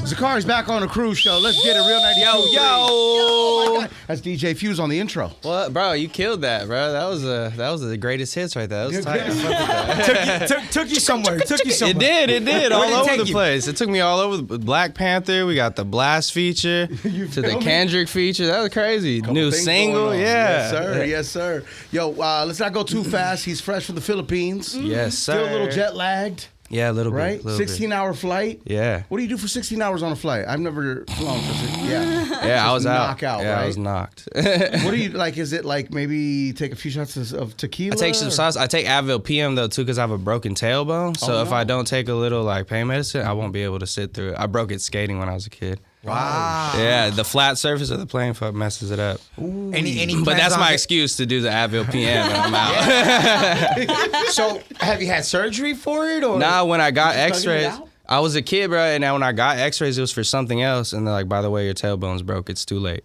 Zacari's back on the Cruz Show. Let's get it real 92. Yo. Oh my God. That's DJ Fuse on the intro. What, bro? You killed that, bro. That was the greatest hits right there. That was tight. Took you somewhere. It did. All Where'd it over take the you? place. It took me all over. The Black Panther. We got the Blast feature to the Kendrick feature. That was crazy. New single. Yeah. Yes, sir. Yo, let's not go too fast. He's fresh from the Philippines. Yes, sir. Still a little jet lagged. Yeah, a little right? bit. 16-hour flight. Yeah. What do you do for 16 hours on a flight? I've never flown for 16. Yeah. Yeah, I was out. Knockout, yeah, right? I was knocked. What do you like? Is it like maybe take a few shots of tequila? I take some sauce. I take Advil PM though too because I have a broken tailbone. So if I don't take a little like pain medicine, I won't be able to sit through it. I broke it skating when I was a kid. Wow. Yeah, the flat surface of the plane messes it up. But that's my excuse to do the Advil PM and I'm out. So, have you had surgery for it? Or? Nah, when I got just tugging it x-rays, out? I was a kid, bro, and now when I got x-rays, it was for something else. And they're like, by the way, your tailbone's broke. It's too late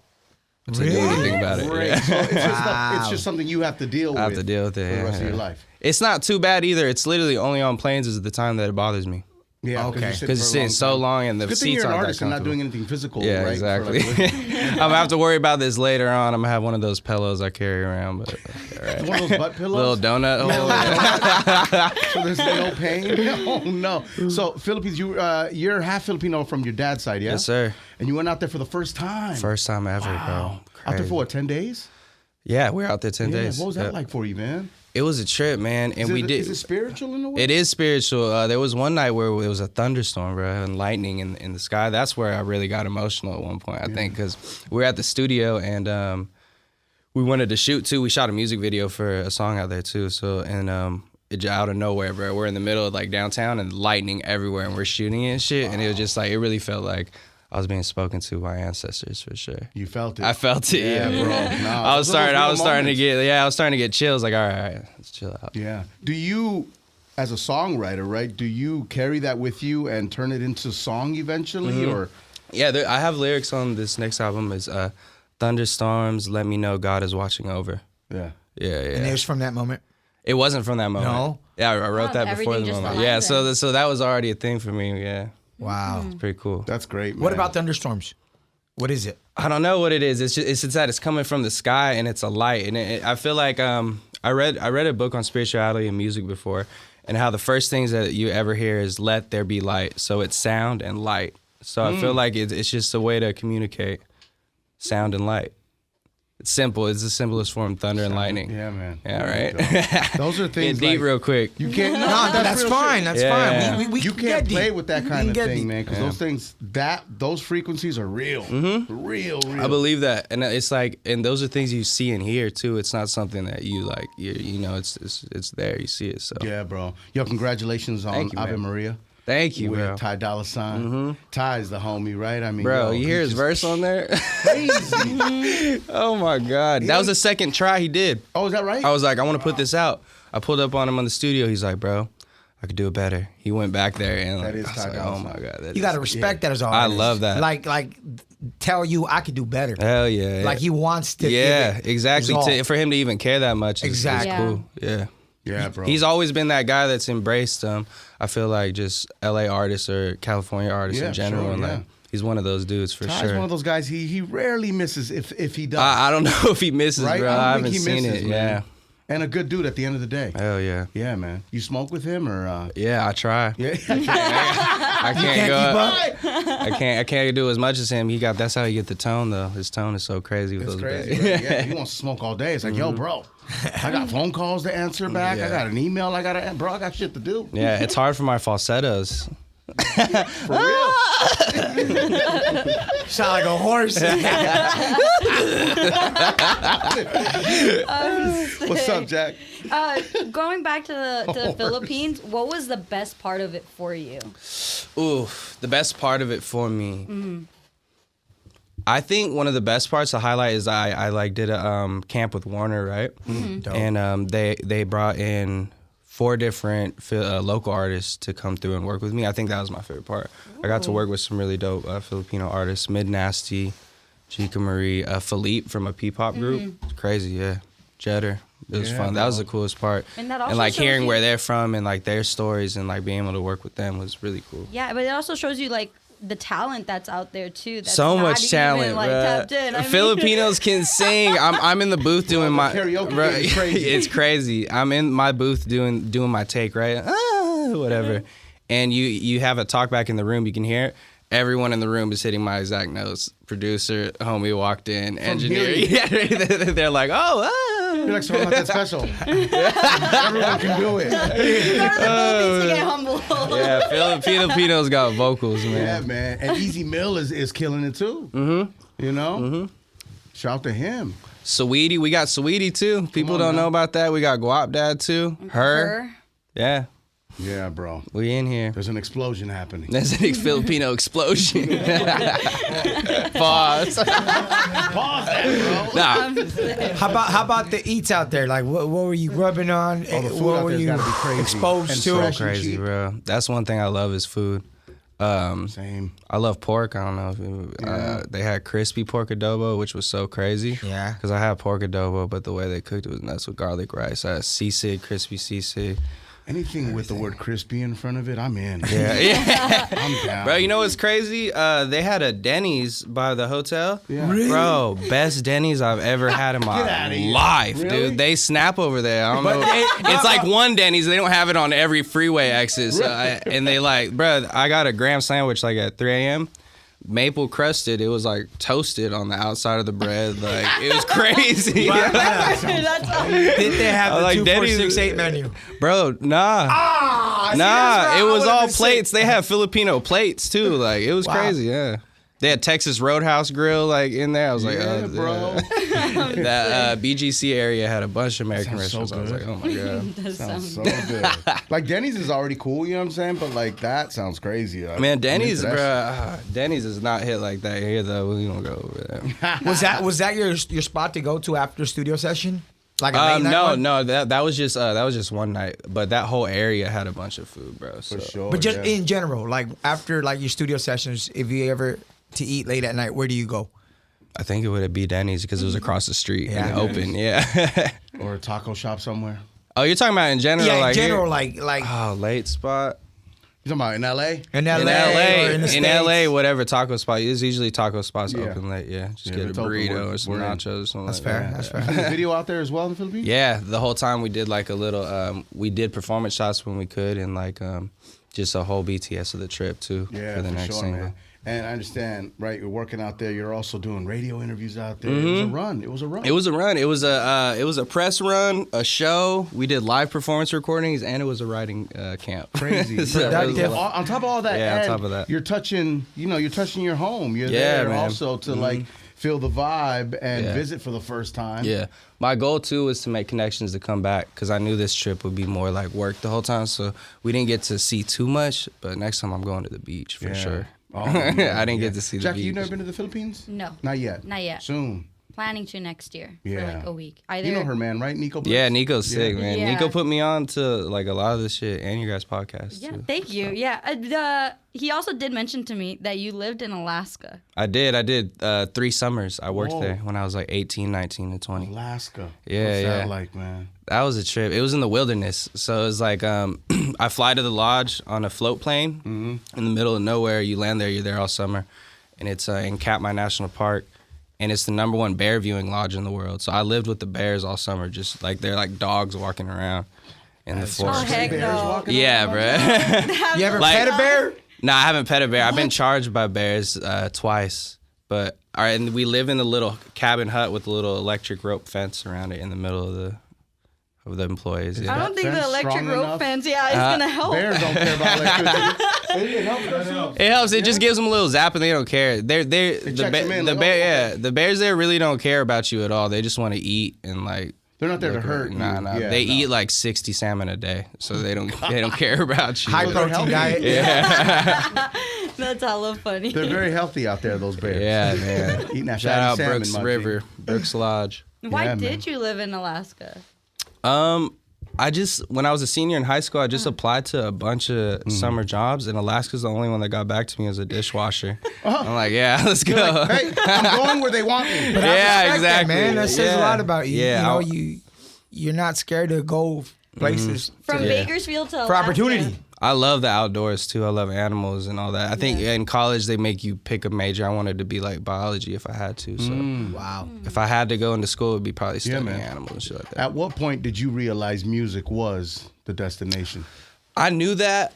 to do anything about it. Great. Yeah. So it's just something you have to deal with. I have to deal with it for the rest yeah. of your life. It's not too bad either. It's literally only on planes is the time that it bothers me. Yeah, Okay. Because it's sitting so long and the Good thing seats you're an aren't that artist and not comfortable. doing anything physical. Yeah, right? exactly. For like- I'm gonna have to worry about this later on. I'm gonna have one of those pillows I carry around, but all right. One of those butt pillows. Little donut hole. So there's no pain. Oh no. So Philippines, you're half Filipino from your dad's side, yeah? Yes, sir. And you went out there for the first time. First time ever, Wow. bro. Out there Crazy. for what, 10 days? Yeah, we were out there 10 days. What was that Yeah. like for you, man? It was a trip, man, and we did. Is it spiritual in a way? It is spiritual. There was one night where it was a thunderstorm, bro, and lightning in the sky. That's where I really got emotional at one point, I think, because we were at the studio and we wanted to shoot too. We shot a music video for a song out there too. So it out of nowhere, bro. We're in the middle of like downtown and lightning everywhere, and we're shooting it and shit. And it was just like it really felt like I was being spoken to by ancestors for sure. You felt it. I felt it, yeah, bro. bro. Nah, I was those are those starting little to get chills. Like, all right, let's chill out. Yeah. Do you, as a songwriter, right? Do you carry that with you and turn it into song eventually, or? Yeah, I have lyrics on this next album. Is thunderstorms, let me know God is watching over. Yeah. Yeah. And it was from that moment. It wasn't from that moment. No? Yeah, I wrote that before the everything just moment. aligned Yeah, then. so that was already a thing for me. Yeah, Wow. it's pretty cool. That's great, man. What about thunderstorms? What is it? I don't know what it is. It's that it's coming from the sky and it's a light. And I feel like I read a book on spirituality and music before, and how the first things that you ever hear is "Let there be light." So it's sound and light. So I feel like it's just a way to communicate sound and light. It's simple. It's the simplest form: thunder and lightning. Yeah, man. Yeah, right. Those are things Get deep like, real quick. you can't. No, No, that's real fine. shit. That's Yeah. fine. We You can can't get play deep. with that We kind can of get thing, deep. man, because those things, those frequencies are real. Real. I believe that, and it's like, and those are things you see and hear too. It's not something that you like. You know, it's there. You see it. So Yeah, bro. Yo, congratulations on Thank you, Ave man. Maria. thank you, With bro. Ty Dolla Sign. Ty's the homie, right? I mean, Bro, yo, you hear he's his just verse on there? Crazy. Oh my God, that was the second try he did. Oh, is that right? I was like, I want to put this out. I pulled up on him on the studio. He's like, bro, I could do it better. He went back there and That like, is I was Ty like, Dolla oh Sign. my God, that You is- got to respect that as an I artist. love that. Like, tell you I could do better. Hell yeah. Like he wants to. Yeah, give it exactly. his all. For him to even care that much is Exactly. cool. Yeah. Yeah, bro. He's always been that guy that's embraced I feel like just LA artists or California artists Yeah, in general. sure, and like yeah. he's one of those dudes for Ty's sure. one of those guys. He rarely misses if he does. I don't know if he misses, right? bro. I I don't haven't think he seen misses, it. man. Yeah. And a good dude at the end of the day. Hell yeah. Yeah, man. You smoke with him or? Yeah, I try. Yeah. I can't Can't go keep up. up. I can't do as much as him. That's how he get the tone though. His tone is so crazy with It's those crazy. bags. Right? Yeah, he wants to smoke all day. It's like, yo, bro, I got phone calls to answer back. I Yeah. got an email bro, I got shit to do. Yeah, it's hard for my falsettos. For real. Sound like a horse. What's up, Jack? Going back to the Philippines, what was the best part of it for you? Ooh, the best part of it for me. I think one of the best parts to highlight is I like did a camp with Warner, right? Dope. And they brought in 4 different local artists to come through and work with me. I think that was my favorite part. I got to work with some really dope Filipino artists, Mid Nasty, Chica Marie, Philippe from a P-pop group. It's crazy, yeah. Jetter. It was Yeah, fun. That was the coolest part. And that also like shows hearing you- where they're from and like their stories and like being able to work with them was really cool. Yeah, but it also shows you like the talent that's out there too. That's So not much even, talent, like, bruh. tapped in. I mean- Filipinos can sing. I'm in the booth doing my karaoke bruh, is crazy. It's crazy. I'm in my booth doing my take, right? Whatever. And you have a talk back in the room. You can hear it. Everyone in the room is hitting my exact notes. Producer, homie walked in, engineer. Yeah, they're like, You're like, so I'm not that special. Everyone can do it. Needs to get humble. yeah, Filipinos got vocals, Yeah, man. man. And Easy Mill is killing it too. Mm-hmm. You know? Shout to him. Saweetie, we got Saweetie too. People don't know about that. We got Guap Dad too. Her. Yeah, Yeah, bro. we in here. There's an explosion happening. That's a Filipino explosion. Pause. Pause that, bro. Nah, How about the eats out there? Like, what were you rubbing on? Oh, the food What out were there's you gotta be crazy. exposed And to? fresh. crazy, cheap. bro. That's one thing I love is food. Same. I love pork. I don't know if they had crispy pork adobo, which was so crazy. Yeah. Because I had pork adobo, but the way they cooked it was nuts with garlic rice. I had sisig, crispy sisig. Anything with the word crispy in front of it, I'm in. Yeah. I'm down. Bro, you know what's crazy? They had a Denny's by the hotel. Yeah. Really? Bro, best Denny's I've ever had in my outta here. life, Really? dude. They snap over there. I don't But know. It's like one Denny's. They don't have it on every freeway exit. So and they like, bro, I got a graham sandwich like at 3 a.m. Maple crusted. It was like toasted on the outside of the bread. Like it was crazy. That's Did they have I the like 2468 menu? Bro, nah. See, that's Nah, where it I was would've all been sick. plates. They have Filipino plates too. Like it was Wow. crazy. Yeah, they had Texas Roadhouse Grill like in there. I was like, Yeah, oh, bro. That BGC area had a bunch of American Sounds so restaurants. I was good. like, oh my god. that Sounds sounds so good. Like Denny's is already cool, you know what I'm saying? But like that sounds crazy. Man, Denny's, I'm into that bro. Denny's is not hit like that here though. We gonna go over there. Was that your spot to go to after studio session? Like a late night one? No. That was just one night. But that whole area had a bunch of food, bro. So. For sure. But just yeah. in general, like after like your studio sessions, if you ever to eat late at night, where do you go? I think it would be Denny's because it was across the street Yeah. and open. Yeah. Or a taco shop somewhere. Oh, you're talking about in general? Yeah, in like general, here? like Oh, late spot. You talking about in LA? in LA, In or LA, in the in States. LA, whatever taco spot. There's usually taco spots Yeah. open late. Yeah, just Yeah, get a it's open. burrito or some We're in. nachos. Or something That's like fair. that. That's Is fair. the video out there as well in the Philippines? Yeah, the whole time we did like a little. We did performance shots when we could, and like just a whole BTS of the trip too Yeah, for the next sure, single. man. And I understand, right? You're working out there. You're also doing radio interviews out there. It was a run. It was a run. Mm-hmm. It was a run. It was a press run, a show. We did live performance recordings, and it was a writing camp. crazy. So That it was a def- lot. On top of all that, Yeah, on and top of that. you're touching your home. You're Yeah, there man. also to like feel the vibe and Yeah. visit for the first time. Yeah. My goal too was to make connections to come back because I knew this trip would be more like work the whole time. So we didn't get to see too much, but next time I'm going to the beach for Yeah. sure. Oh, I didn't get to see the Jackie, beach. you never been to the Philippines? No. Not yet. Not yet. Soon. Planning to next year for Yeah. like a week. Either You know her man, right? Nico Blitz? Yeah, Nico's sick, man. Yeah. Nico put me on to like a lot of this shit and your guys' podcast Yeah, too. thank you. Yeah. He also did mention to me that you lived in Alaska. I did 3 summers. I worked Whoa. there when I was like 18, 19, and 20. Alaska. Yeah, What's that yeah. like, man? That was a trip. It was in the wilderness. So it was like I fly to the lodge on a float plane in the middle of nowhere. You land there, you're there all summer. And it's in Katmai National Park. And it's the #1 bear viewing lodge in the world. So I lived with the bears all summer, just like they're like dogs walking around in the Oh, forest. heck Bears no. walking Yeah, around? bro. You ever Like- pet a bear? No, I haven't pet a bear. I've been charged by bears twice. But all right, and we live in a little cabin hut with a little electric rope fence around it in the middle of the employees. I Yeah. don't think the fence electric strong rope enough? fence, is gonna help. Bears don't care about electricity. It helps. It helps. It just gives them a little zap, and they don't care. The check them in, like, oh, the bears there really don't care about you at all. They just want to eat and like. They're not there to look hurt around. you. Nah. Yeah, They no. eat like 60 salmon a day, so they don't care about you. High they're protein healthy. diet. Yeah, That's hella funny. They're very healthy out there, those bears. yeah, man. Eating that Shout fatty out salmon, Brooks Munchie. River, Brooks Lodge. Why Yeah, did you live in Alaska? I just when I was a senior in high school, I just applied to a bunch of Mm-hmm. summer jobs, and Alaska's the only one that got back to me as a dishwasher. I'm like, yeah, let's go. Like, hey, I'm going where they want me. But I Yeah, respect exactly. That, man, that says a Yeah. lot about you. Yeah, You know, you're not scared to go places From Yeah. Bakersfield to Alaska. for opportunity. I love the outdoors too. I love animals and all that. I think in college they make you pick a major. I wanted to be like biology if I had to. So Wow. if I had to go into school, it'd be probably studying man. animals and shit like that. At what point did you realize music was the destination? I knew that.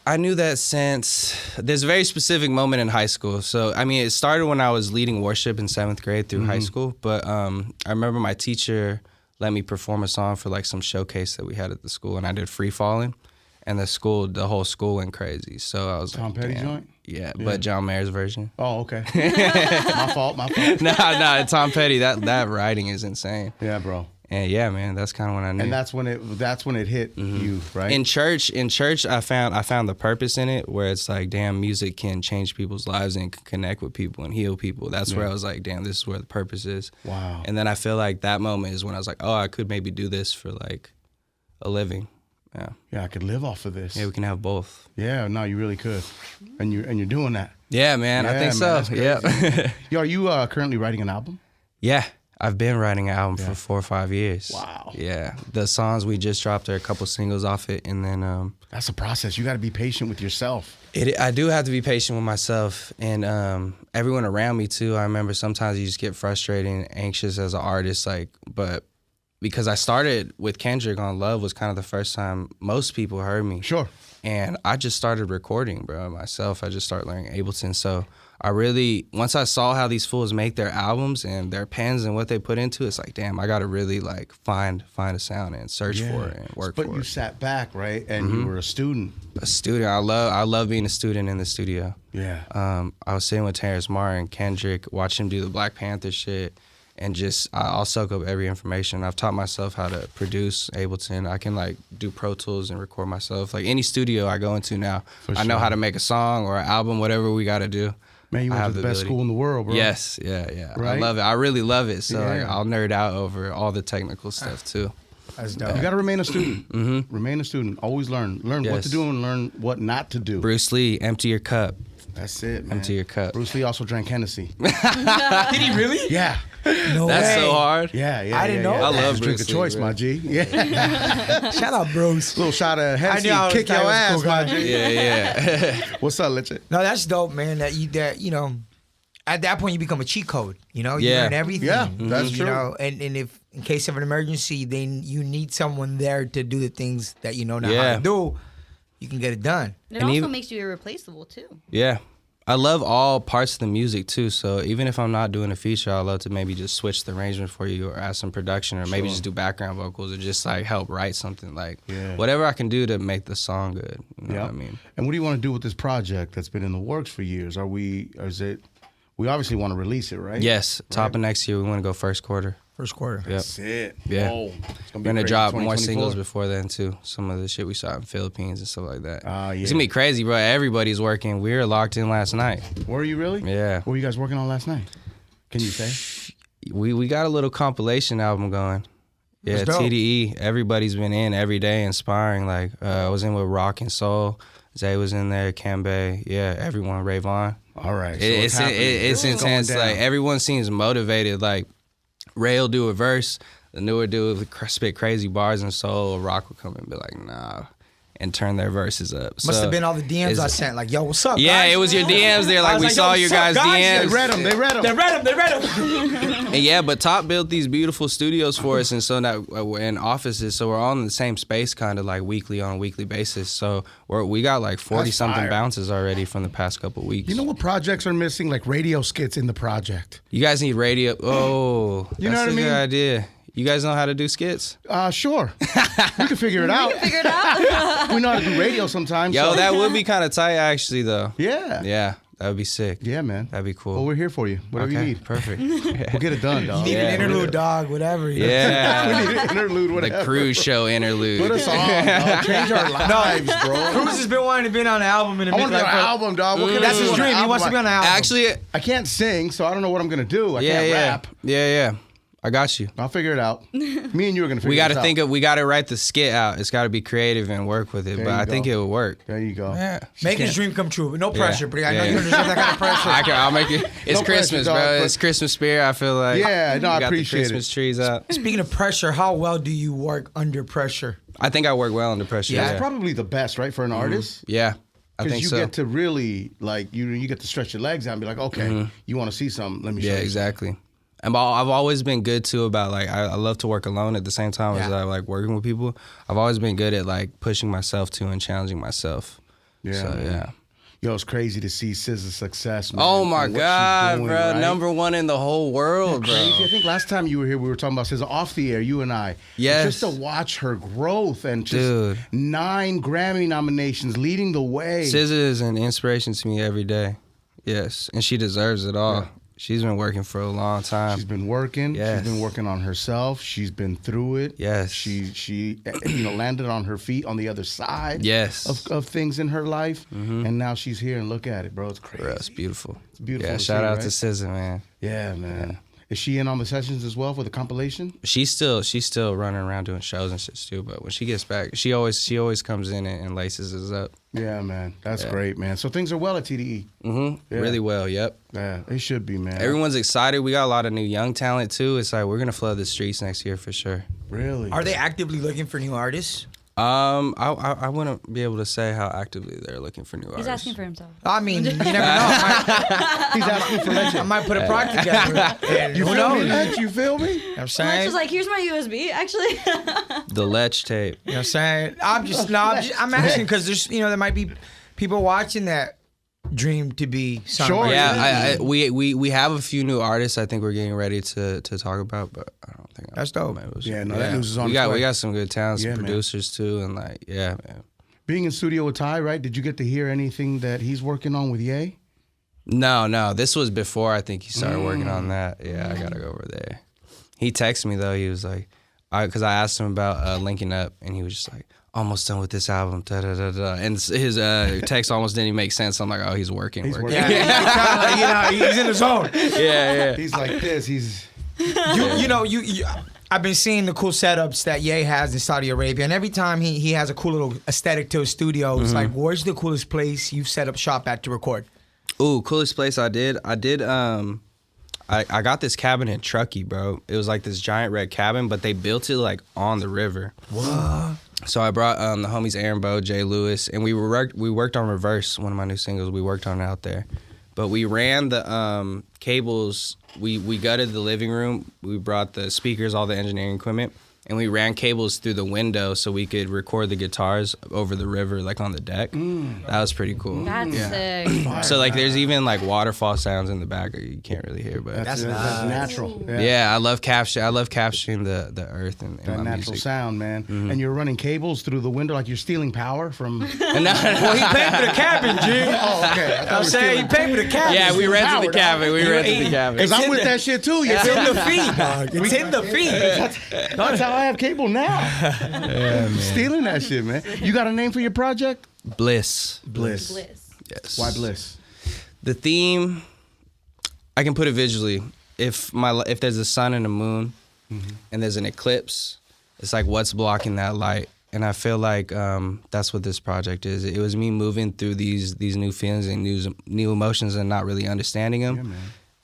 Since there's a very specific moment in high school. So, I mean, it started when I was leading worship in 7th grade through high school. But I remember my teacher let me perform a song for like some showcase that we had at the school, and I did Free Falling. And the whole school went crazy. So I was Tom like, Petty damn. joint? Yeah, but John Mayer's version. Oh, okay. My fault. No, Tom Petty, that writing is insane. Yeah, bro. And yeah, man, that's kind of when I knew. And that's when it hit you, right? In church, I found the purpose in it, where it's like, damn, music can change people's lives and can connect with people and heal people. That's where I was like, damn, this is where the purpose is. Wow. And then I feel like that moment is when I was like, oh, I could maybe do this for like a living. Yeah. Yeah, I could live off of this. Yeah, we can have both. Yeah, no, you really could, and you're doing that. Yeah, man, I think man, so. that's crazy. Yeah. Yo, are you currently writing an album? Yeah, I've been writing an album for 4 or 5 years. Wow. Yeah, the songs we just dropped are a couple singles off it, and then That's a process. You got to be patient with yourself. I do have to be patient with myself and everyone around me too. I remember sometimes you just get frustrated and anxious as an artist, but because I started with Kendrick on Love was kind of the first time most people heard me. Sure. And I just started recording, bro, myself. I just started learning Ableton. So once I saw how these fools make their albums and their pens and what they put into it, it's like, damn, I got to really like find a sound and search for it and work for it. But you sat back, right? And you were a student. A student. I love being a student in the studio. Yeah. I was sitting with Terrence Martin, Kendrick, watch him do the Black Panther shit, and I'll soak up every information. I've taught myself how to produce Ableton. I can like do Pro Tools and record myself. Like any studio I go into now, I know how to make a song or an album, whatever we got to do. Man, you went to the best school in the world, bro. Yes, yeah. Right? I love it. I really love it. So like, Yeah. I'll nerd out over all the technical stuff too. That's dope. You got to remain a student. Remain a student. Always learn. Learn what Yes. to do and learn what not to do. Bruce Lee, empty your cup. That's it, man. Empty your cup. Bruce Lee also drank Hennessy. Did he really? Yeah. No That's way. so hard. Yeah. I didn't know yeah. that. I love It's drink Bruce of choice, Lee, bro. my G. Yeah. Shout out, Bruce. Little shot of Hennessy. knew I was Kick your tight, was a ass, cool my guy. G. Yeah. What's up, Liche? No, that's dope, man. That you know, at that point you become a cheat code. You know, you Yeah. learn everything. Yeah, that's you true. know, and if in case of an emergency, then you need someone there to do the things that you know how Yeah. to do. You can get it done. It And also even- makes you irreplaceable too. Yeah. I love all parts of the music too. So even if I'm not doing a feature, I love to maybe just switch the arrangement for you or add some production or maybe just do background vocals or just like help write something like whatever I can do to make the song good. You know what I mean? And what do you want to do with this project that's been in the works for years? We obviously want to release it, right? Yes. Top of next year, we want to go first quarter. First quarter. Yep. That's it. Yeah. Whoa. It's We're be gonna crazy. drop more 2024. singles before then too. Some of the shit we shot in Philippines and stuff like that. Yeah. It's gonna be crazy, bro. Everybody's working. We were locked in last night. Were you really? Yeah. What were you guys working on last night? Can you say? We got a little compilation album going. Yeah, That's dope. TDE. Everybody's been in every day, inspiring. Like I was in with Rock and Soul. Zay was in there. Kembe. Yeah, everyone. Ray Vaughn. All right. So It's happening. it's It's going intense. down. Like everyone seems motivated. Like Ray will do a verse, the newer dude will spit crazy bars and soul. Rock will come and be like, nah, and turn their verses up. Must So have been all the DMs I it's- sent. Like, yo, what's up? Yeah, guys? it was your DMs there. I Like was we like, saw yo, your what's guys' up, guys? DMs. They read them. They read them. And yeah, but Top built these beautiful studios for us, and so now we're in offices, so we're all in the same space, kind of like weekly on a weekly basis. So we got like 40 That's something fire. bounces already from the past couple weeks. You know what projects are missing? Like radio skits in the project. You guys need radio. Oh, You know that's what I a mean? good idea. You guys know how to do skits? Sure. We can figure it out. Figure it out. We know how to do radio sometimes. Yo, so- that would be kind of tight, actually, though. Yeah. Yeah, that would be sick. Yeah, man. That'd be cool. Well, we're here for you. Whatever you need. Perfect. We'll get it done, dog. You need Yeah. an interlude, dog. Whatever. you know? Yeah. We need an interlude, The whatever. Cruise Show interlude. Put us on, dog. Change our lives, bro. Cruz has been wanting to be on an album in a I want minute. to be on an album, dog. What can I That's do his on an dream. He album? wants to be on an album. Actually, I can't sing, so I don't know what I'm gonna do. I can't rap. yeah. I got you. I'll figure it out. Me and you are gonna figure We got this to out. think of. We got to write the skit out. It's got to be creative and work with it. There But you I think go. it would work. There you go. Yeah. Make his dream come true. But no pressure, but I know Yeah. you understand that kind of pressure. I'll make it. It's No Christmas, pressure, dog, bro. but- It's Christmas spirit. I feel like. Yeah, no, we I got appreciate the Christmas trees out. Speaking of pressure, how well do you work under pressure? I think I work well under pressure. That's Yeah, probably the best, right, for an artist? yeah. I Because think you so. get to really like you get to stretch your legs out and be like, okay, you want to see something? Let me show Yeah, you. exactly. And I've always been good too about like I love to work alone at the same time as I like working with people. I've always been good at like pushing myself too and challenging myself. Yeah, So, man. yeah. Yo, it's crazy to see SZA's success, man. Oh my and what she's God, doing, bro! right? Number one in the whole world, bro. Crazy. I think last time you were here, we were talking about SZA off the air, you and I. Yes. Just to watch her growth and just Dude. 9 Grammy nominations, leading the way. SZA is an inspiration to me every day. Yes, and she deserves it all. Yeah. She's been working for a long time. She's been working. Yes. She's been working on herself. She's been through it. Yes. She landed on her feet on the other side. Yes. Of things in her life, and now she's here and look at it, bro. It's crazy. Bro, it's beautiful. It's beautiful Yeah, to shout see, out right? to SZA, man. Yeah, man. Is she in on the sessions as well for the compilation? She's still running around doing shows and shit too. But when she gets back, she always comes in and laces us up. Yeah, man. That's great, man. So things are well at TDE. Mm-hmm. Yeah. Really well. Yep. Yeah, they should be, man. Everyone's excited. We got a lot of new young talent too. It's like we're gonna flood the streets next year for sure. Really? Are they actively looking for new artists? I wouldn't be able to say how actively they're looking for new He's artists. asking for himself. I mean, you never know. I He's asking for might, I legend. might put a project together. And You who feel knows? me, You know Lech? You feel me? what I'm Lex saying? was like, here's my USB, actually. The Lech tape. You know what I'm saying? I'm asking because there's, there might be people watching that dream to be songwriters. Sure. Yeah, we have a few new artists. I think we're getting ready to talk about, but I don't think That's dope. Yeah, no, that news is on We its got way. we got some good talents, Yeah, some man. producers too, and like man. Being in studio with Ty, right? Did you get to hear anything that he's working on with Ye? No, this was before I think he started working on that. Yeah, I gotta go over there. He texted me though. He was like, because I asked him about linking up, and he was just like, almost done with this album. Da, da, da, da. And his text almost didn't even make sense. I'm like, oh, he's working. He's working. working. Yeah, it's kinda like, he's in the zone. yeah. He's like this. He's You I've been seeing the cool setups that Ye has in Saudi Arabia, and every time he has a cool little aesthetic to his studio, it's like, where's the coolest place you've set up shop at to record? Ooh, coolest place I did. I got this cabin in Truckee, bro. It was like this giant red cabin, but they built it like on the river. What? So I brought the homies Aaron Bo, Jay Lewis, and we worked on Reverse, one of my new singles. We worked on it out there. But we ran the cables. We gutted the living room. We brought the speakers, all the engineering equipment, and we ran cables through the window so we could record the guitars over the river, like on the deck. That was pretty cool. That's sick. So like, there's even like waterfall sounds in the back you can't really hear, but that's natural. yeah, I love capturing the earth and That my natural music. sound, man. And you're running cables through the window like you're stealing power from. Well, he paid for the cabin, G. Oh, okay. I'm saying he paid for the cabin. Yeah, we rented Howard, the cabin. We rented the cabin. Because I'm in with the- that shit too. You It's feel in me? the feed, dog. It's in the feed. That's how I have cable now. Stealing that shit, man. You got a name for your project? Bliss. Bliss. Bliss. Yes. Why Bliss? The theme, I can put it visually. If there's a sun and a moon, and there's an eclipse, it's like what's blocking that light. And I feel like that's what this project is. It was me moving through these new feelings and new emotions and not really understanding them.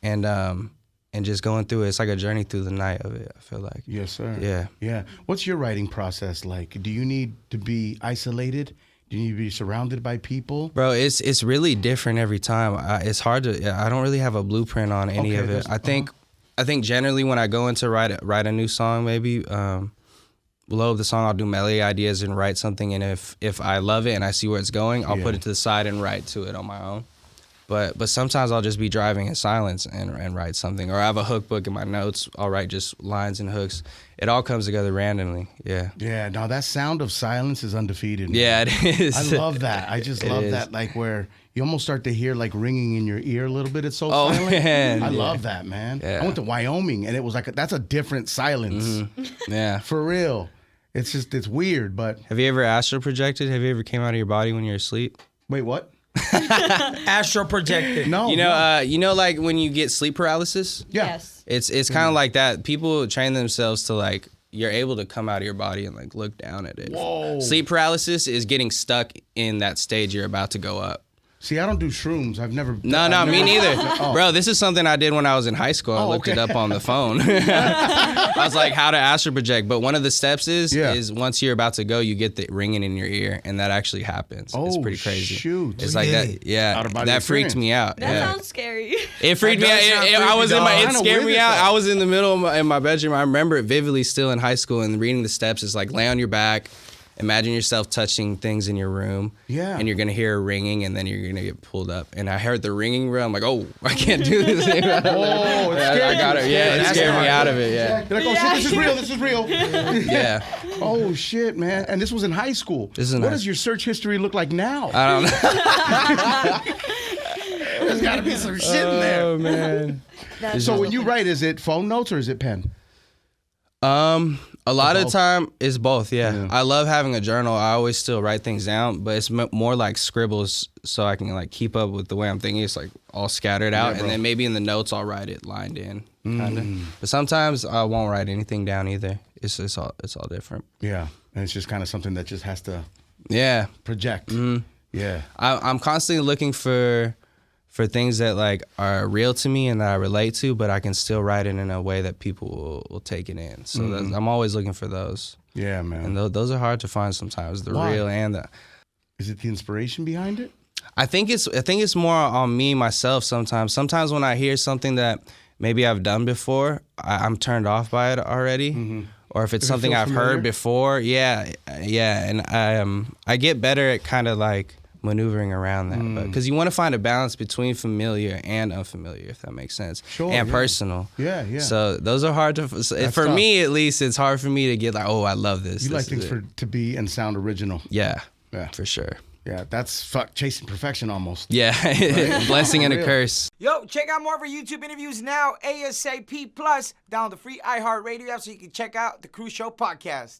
Yeah, man. And just going through it. It's like a journey through the night of it, I feel like. Yes, sir. Yeah. Yeah. What's your writing process like? Do you need to be isolated? Do you need to be surrounded by people? Bro, it's really different every time. It's hard to. I don't really have a blueprint on any Okay, of it. that's- I think generally when I go into write a new song, maybe below the song I'll do melody ideas and write something. And if I love it and I see where it's going, I'll put it to the side and write to it on my own. But sometimes I'll just be driving in silence and write something. Or I have a hook book in my notes. I'll write just lines and hooks. It all comes together randomly. Yeah. Yeah. No, that sound of silence is undefeated. Man. Yeah, it is. I love that. I just love is. that, like where you almost start to hear like ringing in your ear a little bit. It's so Oh, silent. man. I Yeah. love that, man. Yeah. I went to Wyoming and it was like that's a different silence. Yeah. For real. It's weird, but Have you ever astral projected? Have you ever came out of your body when you're asleep? wait, what? Astral projected. No. You know, like when you get sleep paralysis. Yeah. Yes. It's kind of like that. People train themselves to like you're able to come out of your body and like look down at it. Whoa. Sleep paralysis is getting stuck in that stage you're about to go up. See, I don't do shrooms. I've never. No, me neither. Oh. Bro, this is something I did when I was in high school. I looked it up on the phone. I was like, how to astral project. But one of the steps is once you're about to go, you get the ringing in your ear, and that actually happens. It's pretty crazy. Shoot. It's like that. Yeah, Out-of-body that freaked experience. me out. That yeah. sounds scary. It freaked me out. That does sound I was creepy, in my. dog. It Kinda scared weird me as out. fuck. I was in the middle of in my bedroom. I remember it vividly still in high school, and reading the steps is like lay on your back. Imagine yourself touching things in your room. Yeah. And you're gonna hear a ringing, and then you're gonna get pulled up. And I heard the ringing, bro. I'm like, oh, I can't do this. Oh, it's scary. I got it. Yeah, it That's scared me hard. out of it. Yeah. They're like, oh shit, this is real. This is real. Yeah. Oh shit, man! And this was in high school. This is in what high does your search history look like now? I don't know. There's got to be some shit in there. Oh man. So when you write, is it phone notes or is it pen? A lot of both? time it's both. Yeah. Yeah. I love having a journal. I always still write things down, but it's more like scribbles, so I can like keep up with the way I'm thinking. It's like all scattered out, bro. and then maybe in the notes I'll write it lined in, kind of. But sometimes I won't write anything down either. It's all different. Yeah, and it's just kind of something that just has to Yeah. project. Yeah. I'm constantly looking for things that like are real to me and that I relate to, but I can still write it in a way that people will take it in. So I'm always looking for those. Yeah, man. And those are hard to find sometimes, the Why? real and the. Is it the inspiration behind it? I think it's more on me myself sometimes. Sometimes when I hear something that maybe I've done before, I'm turned off by it already. Or if it's Does it something feel I've familiar? heard before, yeah, and I get better at kind of like maneuvering around that, because you want to find a balance between familiar and unfamiliar, if that makes sense, Sure, and yeah. personal. Yeah. So those are hard to. For tough. me, at least, it's hard for me to get like, oh, I love this. You like This is things it. to be and sound original. Yeah, Yeah. for sure. Yeah, that's chasing perfection almost. Yeah, blessing and a Real. curse. Yo, check out more of our YouTube interviews now, ASAP+. Download the free iHeartRadio app so you can check out the Cruz Show podcast.